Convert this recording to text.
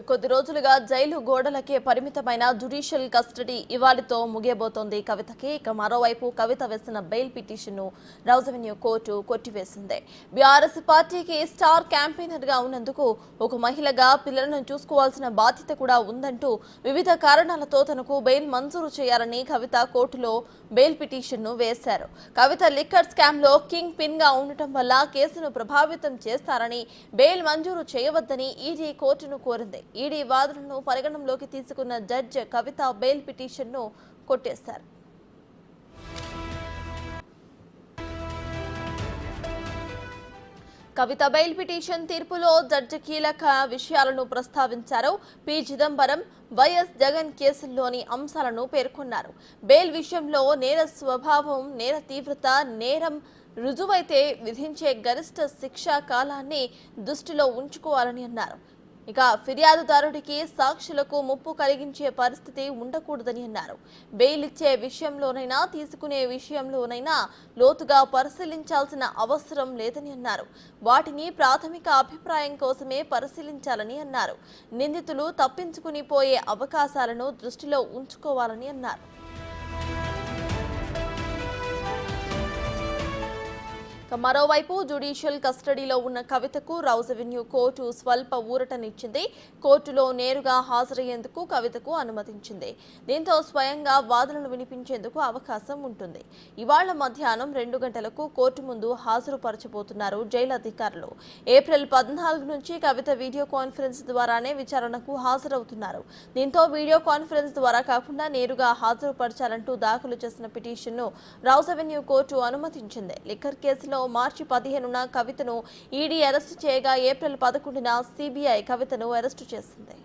కొద్ది రోజులుగా జైలు గోడలకే పరిమితమైన జ్యుడిషియల్ కస్టడీ ఇవాళతో ముగియబోతోంది కవితకి. మరోవైపు కవిత వేసిన బెయిల్ పిటిషన్ను రౌజ్ అవెన్యూ కోర్టు కొట్టివేసింది. బీఆర్ఎస్ పార్టీకి స్టార్ క్యాంపెయినర్ గా ఉన్నందుకు ఒక మహిళగా పిల్లలను చూసుకోవాల్సిన బాధ్యత కూడా ఉందంటూ వివిధ కారణాలతో తనకు బెయిల్ మంజూరు చేయాలని కవిత కోర్టులో బెయిల్ పిటిషన్ను వేశారు. కవిత లిక్కర్ స్కామ్ లో కింగ్ పిన్ గా ఉండటం వల్ల కేసును ప్రభావితం చేస్తారని బెయిల్ మంజూరు చేయవద్దని ఈడీ కోర్టును కోరింది. ఈడీ వాదనను పరిగణనలోకి తీసుకున్న జడ్జి కవిత బెయిల్ పిటిషన్ను కొట్టేశారు. కవిత బెయిల్ పిటిషన్ తీర్పులో జడ్జి కీలక విషయాలను ప్రస్తావించారు. పి చిదంబరం, వైఎస్ జగన్ కేసుల్లోని అంశాలను పేర్కొన్నారు. బెయిల్ విషయంలో నేర స్వభావం, నేర తీవ్రత, నేరం రుజువైతే విధించే గరిష్ట శిక్షా కాలాన్ని దృష్టిలో ఉంచుకోవాలని అన్నారు. ఇక ఫిర్యాదుదారుడికి సాక్షులకు ముప్పు కలిగించే పరిస్థితి ఉండకూడదని అన్నారు. బెయిల్ ఇచ్చే విషయంలోనైనా తీసుకునే విషయంలోనైనా లోతుగా పరిశీలించాల్సిన అవసరం లేదని అన్నారు. వాటిని ప్రాథమిక అభిప్రాయం కోసమే పరిశీలించాలని అన్నారు. నిందితులు తప్పించుకుని పోయే అవకాశాలను దృష్టిలో ఉంచుకోవాలని అన్నారు. మరోవైపు జ్యుడిషియల్ కస్టడీలో ఉన్న కవితకు రౌజ్ అవెన్యూ కోర్టు స్వల్ప ఊరటనిచ్చింది. కోర్టులో నేరుగా హాజరయ్యేందుకు కవితకు అనుమతించింది. దీంతో స్వయంగా వాదనలు వినిపించేందుకు అవకాశం ఉంటుంది. ఇవాళ మధ్యాహ్నం 2 గంటలకు కోర్టు ముందు హాజరుపరచబోతున్నారు జైలు అధికారులు. ఏప్రిల్ 14 నుంచి కవిత వీడియో కాన్ఫరెన్స్ ద్వారానే విచారణకు హాజరవుతున్నారు. దీంతో వీడియో కాన్ఫరెన్స్ ద్వారా కాకుండా నేరుగా హాజరుపరచాలంటూ దాఖలు చేసిన పిటిషన్ను రౌజ్ అవెన్యూ కోర్టు అనుమతించింది. లిక్కర్ కేసులో మార్చి 15న కవితను ఈడీ అరెస్టు చేయగా ఏప్రిల్ 11న సిబిఐ కవితను అరెస్టు చేసింది.